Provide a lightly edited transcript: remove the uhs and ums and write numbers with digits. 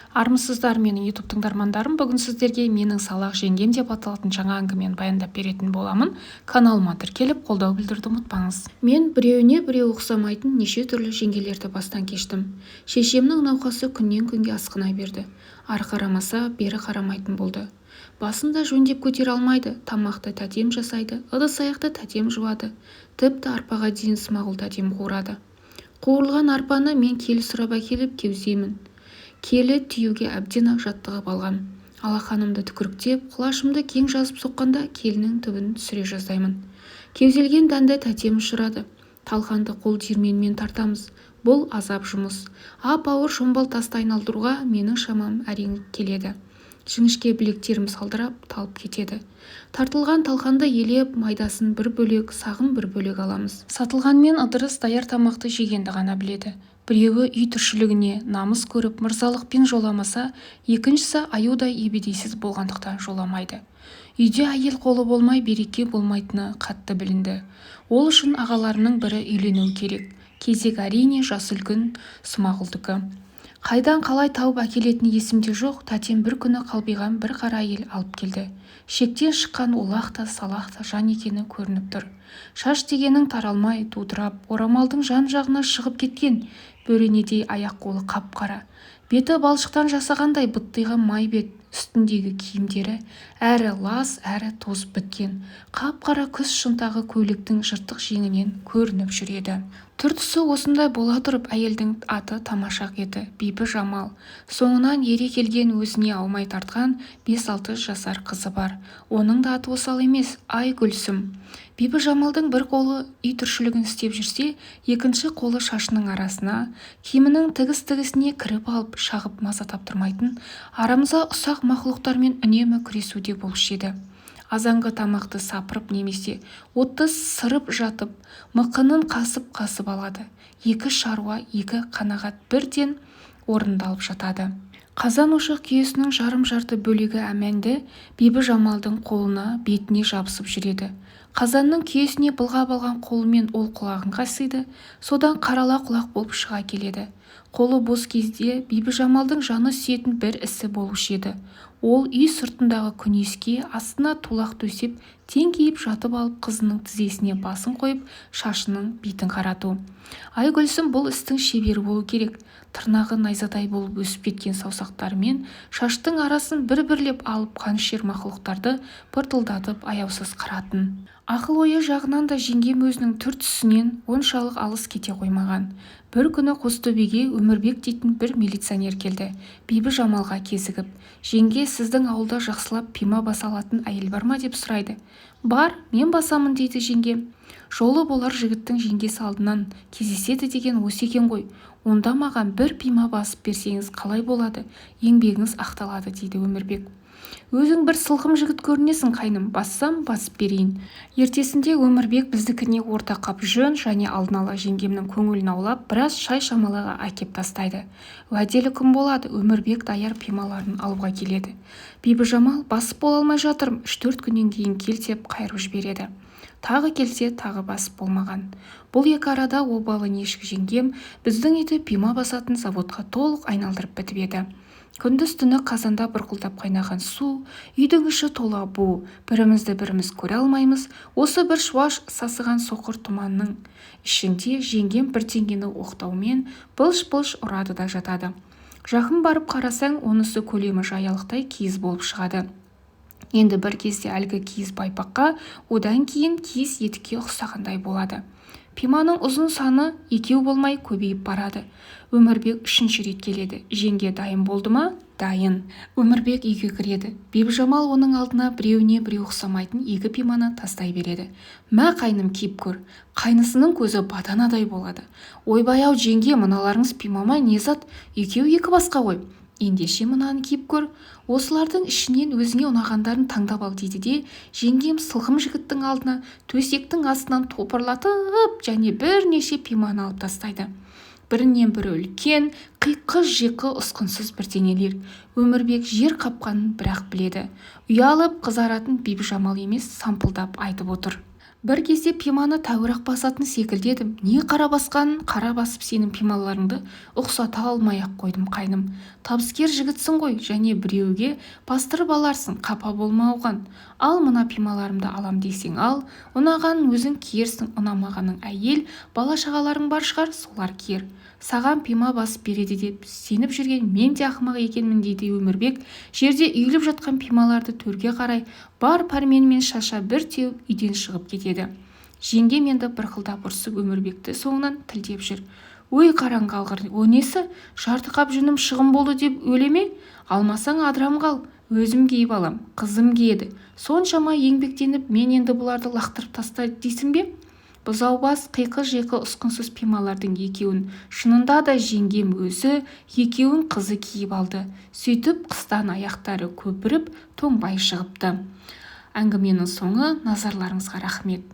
Армысыздар менің YouTube тыңдармандарым. Бүгін сіздерге менің салақ жеңгем деп аталатын жаңа әңгімені баяндап беретін боламын. Каналыма тіркеліп қолдау білдіруді ұмытпаңыз. Мен біреуіне біреу ұқсамайтын неше түрлі жеңгелерді бастан кештім. Шешемнің науқасы күннен күнге асқына берді. Ары қарамаса, бері қарамайтын болды. Басында жөндеп көтере алмайды, тамақты тәтем жасайды, ыдыс-аяқты тәтем жуады. Тіпті арпаға дейін Смағұл тәтем қуырады. Қуырылған арпаны мен келі сұрап әкеліп кеузеймін. Келі түйеуге әбден-ақ жаттығып алған. Алақанымды түкіріктеп, құлашымды кең жазып соққанда келінің түбін түсіре жаздаймын. Кеузелген дәнді тәтем ұшырады. Талқанды қол диірменмен тартамыз. Бұл азап жұмыс. Ап-ауыр шомбал тасты айналдыруға менің шамам әрең келеді. Жіңішке білектерім салдырап, талып кетеді. Тартылған талқанды елеп, майдасын бір бөлек, сағын бір бөлек аламыз. Сатылғанмен ыдырыс даяр тамақты жегенді ғана біледі. Біреуі үй тіршілігіне намыс көріп мырзалықпен жоламаса, екіншісі аюдай ебедейсіз болғандықтан жоламайды. Үйде әйел қолы болмай береке болмайтыны қатты білінді. Ол үшін ағаларының бірі үйленуі керек. Кезек әрине жас үлкен Смағұлдікі. Қайдан қалай тауып әкелетіні есімде жоқ, тәтем бір күні қалбиған бір қара әйел алып келді. Шектен шыққан олақ та салақ та жан екені көрініп тұр. Шаш дегенің таралмай, тудырап, орамалдың жан-жағына шығып кеткен, бөренедей аяқ-қолы қап-қара. Беті балшықтан жасағандай быттиған май бет, үстіндегі киімдері әрі лас, әрі тозып біткен. Қап-қара күз шынтағы көйлектің жыртық жеңінен көрініп жүреді. Түр-түсі осындай бола тұрып, әйелдің аты тамашақ еді, Бибі Жамал. Соңынан ере келген, өзіне аумай тартқан 5-6 жасар қызы бар. Оның да аты осал емес, Айгүлсім. Бибі Жамалдың бір қолы үй тіршілігін істеп жүрсе, екінші қолы шашының арасына, киімінің тігіс-тігісіне кіріп алып, шағып маза таптырмайтын, арамызға ұсақ мақұлықтармен үнемі күресуде болушы еді. Азанғы тамақты сапырып немесе отты сырып жатып, мықынын қасып алады. Екі шаруа, екі қанағат бірден орындалып жатады. Қазан-ошақ күйесінің жарым-жарты бөлігі әмәнді Бибі Жамалдың қолына, бетіне жабысып жүреді. Қазанның күйесіне былғап алған қолымен ол құлағын қасиды, содан қарала құлақ болып шыға келеді. Қолы бос кезде Бибі Жамалдың жаны сүйетін бір ісі болушы еді. Ол үй сыртындағы күнеске астына тулақ төсеп, теңкейіп жатып алып, қызының тізесіне басын қойып, шашының бетін қарату. Айгүлсім бұл істің шебері болу керек. Тырнағы найзадай болып өсіп кеткен саусақтарымен шаштың арасын бір-бірлеп алып, қанішер мақұлықтарды пыртылдатып аяусыз қыратын. Ақыл-ойы жағынан да жеңгем өзінің түр-түсінен оншалық алыс кете қоймаған. Бір күні Қостөбеге Өмірбек дейтін бір милиционер келді. Бибі Жамалға кезігіп, «Жеңге, сіздің ауылда жақсылап пима баса алатын әйел бар ма?» деп сұрайды. «Бар, мен басамын» дейді жеңгем. «Жолы болар жігіттің жеңгесі алдынан кездеседі деген осы екен ғой. Онда маған бір пима басып берсеңіз қалай болады? Еңбегіңіз ақталады» дейді Өмірбек. «Өзің бір сылқым жігіт көрінесің қайным, бассам басып берейін». Ертесінде Өмірбек біздікіне орта қап жөн және алдын ала жеңгемнің көңілін аулап, біраз шай шамалаға әкеп тастайды. Уәделі күн болады, Өмірбек даяр пималарын алуға келеді. Бибі Жамал, басып бола алмай жатырмын, 3-4 күннен кейін кел деп қайырып жібереді. Тағы келсе, тағы басып болмаған. Бұл екі арада обалы нешік жеңгем біздің үйді пима басатын заводқа толық айналдырып бітіп еді. Күндіз-түні қазанда бұрқылдап қайнаған су, үйдің іші тола бу, бірімізді біріміз көре алмаймыз. Осы бір шуаш сасыған соқыр тұманның ішінде жеңгем бір теңгені оқтаумен былш-былш ұрады да жатады. Жақын барып қарасаң, онысы көлемі жаялықтай киіз болып шығады. Енді бір кезде әлгі киіз байпаққа, одан кейін киіз етікке ұқсағандай болады. Пиманың ұзын саны екеу болмай көбейіп барады. Өмірбек 3-ші рет келеді. Жеңге дайын болды ма? Дайын. Өмірбек үйге кіреді. Бибі Жамал оның алдына біреуіне біреу ұқсамайтын 2 пиманы тастай береді. «Мә қайным, киіп көр». Қайнысының көзі баданадай болады. «Ойбай-ау жеңге, мыналарыңыз пимама не зат? Екеу екі басқа ғой. Ендеше мынаны киіп көр. Осылардың ішінен өзіңе ұнағандарын таңдап ал» дейді де, жеңгем сылқым жігіттің алдына төсектің астынан топырлатып және бірнеше пиманы алып тастайды. Бірінен бірі үлкен, қиқы-жиқы ұсқынсыз бірдеңелер. Өмірбек жер қапқанын бірақ біледі. Ұялып қызаратын Бибі Жамал емес, сампылдап айтып отыр. Бір кезде пиманы тәуір-ақ басатын секілді едім. Не қара басқанын қара басып сенің пималарыңды ұқсата алмай-ақ қойдым қайным. Табыскер жігітсің ғой, және біреуге бастырып аларсың, қапа болма оған. Ал мына пималарымды алам десең ал, ұнағанын өзің киерсің, ұнамағанын әйел, бала-шағаларың бар шығар, солар киер. Саған пима басып береді деп сеніп жүрген мен де ақымақ екенмін дейді Өмірбек. Жерде үйіліп жатқан пималарды төрге қарай бар пәрменімен шаша бір теуіп үйден шығып кетеді. Жеңгем енді бырқылдап ұрсып Өмірбекті соңынан тілдеп жүр. Ой қараңғы алғыр, о несі? Жарты қап жүнім шығын болды деп өле ме? Алмасаң адырам қал, өзім киіп алам, қызым киеді. Соншама еңбектеніп мен енді бұларды лақтырып тастайды дейсің бе? Бұзаубас қиқы-жиқы ұсқынсыз пималардың екеуін шынында да жеңгем өзі екеуін қызы киіп алды. Сөйтіп қыстан аяқтары көпіріп тоңбай шығыпты. Әңгіменің соңы. Назарларыңызға рахмет.